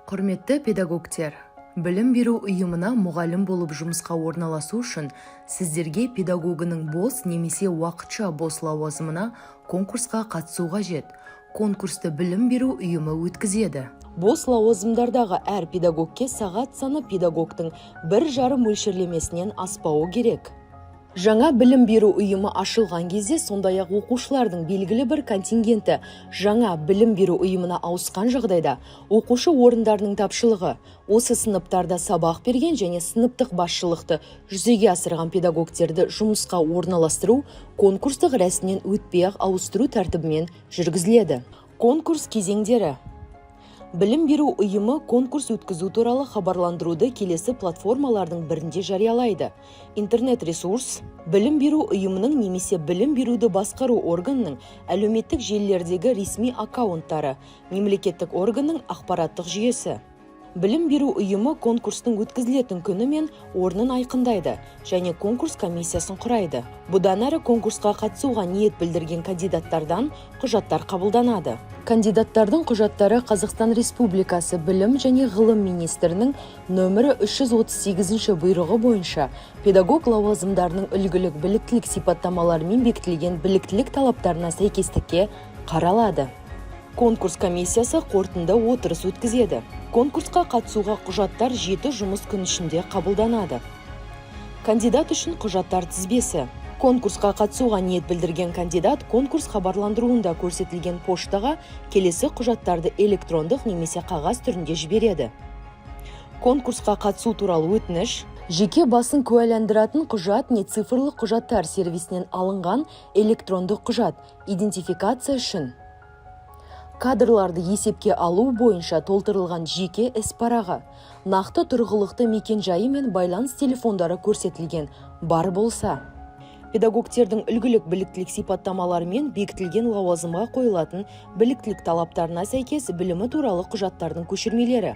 Құрметті педагогтер, білім беру ұйымына мұғалім болып жұмысқа орналасу үшін сіздерге педагогының бос немесе уақытша бос лауазымына конкурсқа қатысу қажет. Конкурсты білім беру ұйымы өткізеді. Бос лауазымдардағы әр педагогке сағат саны педагогтың 1,5 мөлшерлемесінен аспауы керек. Жаңа білім беру ұйымы ашылған кезде сондай-ақ оқушылардың белгілі бір контингенті жаңа білім беру ұйымына ауысқан жағдайда оқушы орындарының тапшылығы, осы сыныптарда сабақ берген және сыныптық басшылықты жүзеге асырған педагогтерді жұмысқа орналастыру конкурстық рәсімнен өтпей-ақ ауыстыру тәртібімен жүргізіледі. Конкурс кезеңдері. Білім беру ұйымы конкурс өткізу туралы хабарландыруды келесі платформалардың бірінде жариялайды. Интернет-ресурс, білім беру ұйымының немесе білім беруді басқару органының әлеуметтік желілердегі ресми аккаунттары, мемлекеттік органның ақпараттық жүйесі. Білім беру ұйымы конкурстың өткізілетін күні мен орнын айқындайды және конкурс комиссиясын құрайды. Бұдан әрі конкурсқа қатысуға ниет білдірген кандидаттардан құжаттар қабылданады. Кандидаттардың құжаттары Қазақстан Республикасы Білім және Ғылым министрінің нөмірі 338 бұйрығы бойынша педагог лауазымдарының үлгілік біліктілік сипаттамаларымен бекітілген біліктілік талаптарына сәйкестікке қаралады. Конкурс комиссиясы қорытынды отырыс өткізеді. Конкурсқа қатысуға құжаттар 7 жұмыс күн ішінде қабылданады. Кандидат үшін құжаттар тізбесі. Конкурсқа қатысуға ниет білдірген кандидат конкурс хабарландыруында көрсетілген поштаға келесі құжаттарды электрондық немесе қағаз түрінде жібереді. Конкурсқа қатысу туралы өтініш, жеке басын куәландыратын құжат не цифрлық құжаттар сервисінен алынған электрондық құжат, идентификация үшін. Кадрларды есепке алу бойынша толтырылған жеке іс-парағы, нақты тұрғылықты мекен-жайы мен байланыс телефондары көрсетілген бар болса. Педагогтердің үлгілік біліктілік сипаттамалары мен бекітілген лауазымға қойылатын біліктілік талаптарына сәйкес білімі туралы құжаттардың көшірмелері.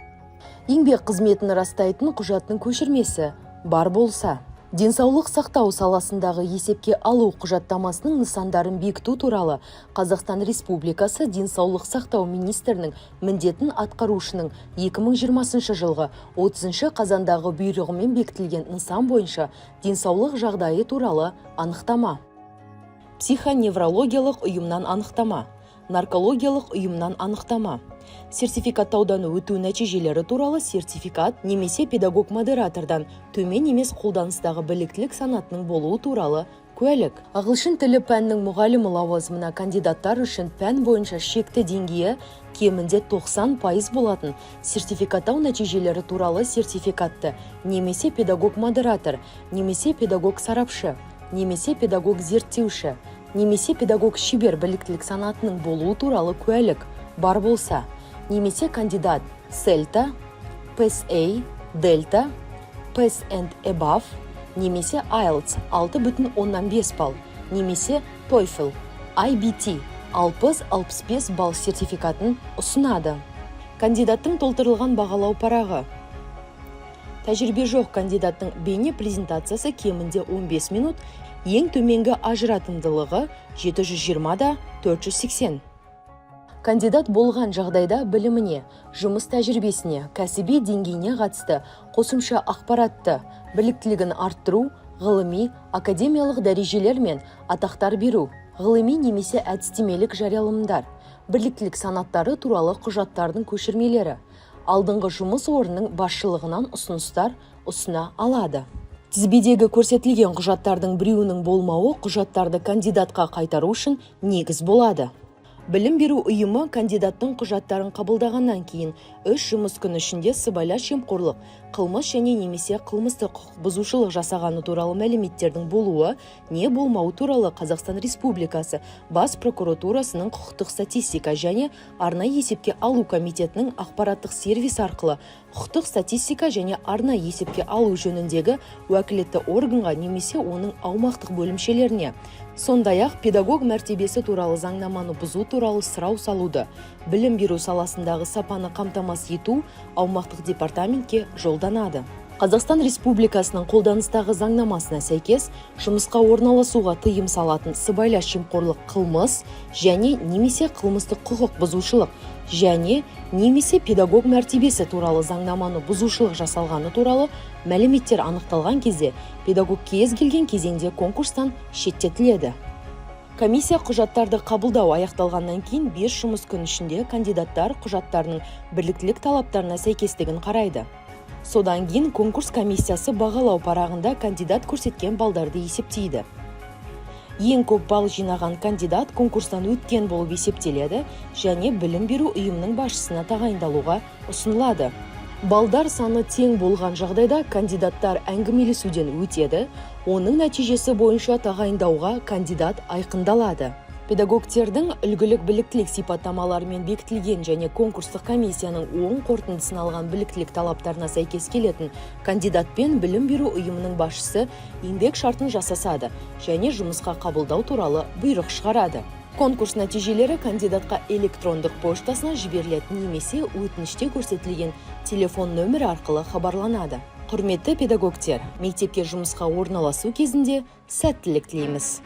Еңбек қызметін растайтын құжаттың көшірмесі бар болса. Денсаулық сақтау саласындағы есепке алу құжаттамасының нысандарын бекіту туралы Қазақстан Республикасы Денсаулық сақтау министрінің міндетін атқарушының 2020 жылғы 30 қазандағы бұйрығымен бекітілген нысан бойынша денсаулық жағдайы туралы анықтама. Психоневрологиялық ұйымнан анықтама. Наркологиялық ұйымнан анықтама. Сертификаттаудан өту нәтижелері туралы сертификат немесе педагог-модератордан төмен емес қолданыстағы біліктілік санатының болуы туралы куәлік. Ағылшын тілі пәнінің мұғалімі лауазымына кандидаттар үшін пән бойынша шекті деңгейі кемінде 90% болатын сертификаттау нәтижелері туралы сертификатты немесе педагог-модератор, немесе педагог-сарапшы, немесе педагог-зерттеуші, немесе педагог-шебер біліктілік санатының болуы туралы куәлік бар болса, немесе кандидат CELTA, PES-A, Delta, PES and Above, немесе IELTS 6,5 балл, немесе TOEFL, IBT 60-65 балл сертификатын ұсынады. Кандидаттың толтырылған бағалау парағы. Тәжірибе жоқ кандидаттың бейне презентациясы кемінде 15 минут, ең төменгі ажыратымдылығы 720-480. Кандидат болған жағдайда біліміне, жұмыс тәжірибесіне, кәсіби деңгейіне қатысты қосымша ақпаратты, біліктілігін арттыру, ғылыми, академиялық дәрежелер мен атақтар беру, ғылыми немесе әдістемелік жариялымдар, біліктілік санаттары туралы құжаттардың көшірмелері, алдыңғы жұмыс орнының басшылығынан ұсыныстар ұсына алады. Тізбедегі көрсетілген құжаттардың біреуінің болмауы құжаттарды кандидатқа қайтару үшін негіз болады. Білім беру ұйымы кандидаттың құжаттарын қабылдағаннан кейін 3 жұмыс күні ішінде сыбайлас жемқорлық, қылмыс және немесе қылмыстық құқық бұзушылық жасағаны туралы мәліметтердің болуы не болмауы туралы Қазақстан Республикасы Бас прокуратурасының құқықтық статистика және арнайы есепке алу комитетінің ақпараттық сервис арқылы құқықтық статистика және арнайы есепке алу жөніндегі уәкілетті органға немесе оның аумақтық бөлімшелеріне, сондай-ақ педагог мәртебесі туралы заңнаманы бұзу туралы сұрау салуды, білім беру саласындағы сапаны қамтамасыз ету аумақтық департаментке жолданады. Қазақстан Республикасының қолданыстағы заңнамасына сәйкес жұмысқа орналасуға тыйым салатын сыбайлас жемқорлық қылмыс және немесе қылмыстық құқық бұзушылық және немесе педагог мәртебесі туралы заңнаманы бұзушылық жасалғаны туралы мәліметтер анықталған кезде педагог кез келген кезеңде конкурстан шеттетіледі. Комиссия құжаттарды қабылдау аяқталғаннан кейін 5 жұмыс күн ішінде кандидаттар құжаттарының бірліктілік талаптарына сәйкестігін қарайды. Содан кейін конкурс комиссиясы бағалау парағында кандидат көрсеткен балдарды есептейді. Ең көп балл жинаған кандидат конкурстан өткен болып есептеледі және білім беру ұйымының басшысына тағайындалуға ұсынылады. Балдар саны тең болған жағдайда кандидаттар әңгімелесуден өтеді, оның нәтижесі бойынша тағайындауға кандидат айқындалады. Педагогтердің үлгілік біліктілік сипаттамаларымен бекітілген және конкурстық комиссияның оң қорытындысын алған біліктілік талаптарына сәйкес келетін кандидатпен білім беру ұйымының басшысы еңбек шартын жасасады және жұмысқа қабылдау туралы бұйрық шығарады. Конкурс нәтижелері кандидатқа электрондық поштасына жіберілетін немесе өтініште көрсетілген телефон нөмірі арқылы хабарланады. Құрметті педагогтер, мектепке жұмысқа орналасу кезінде сәттілік тілейміз.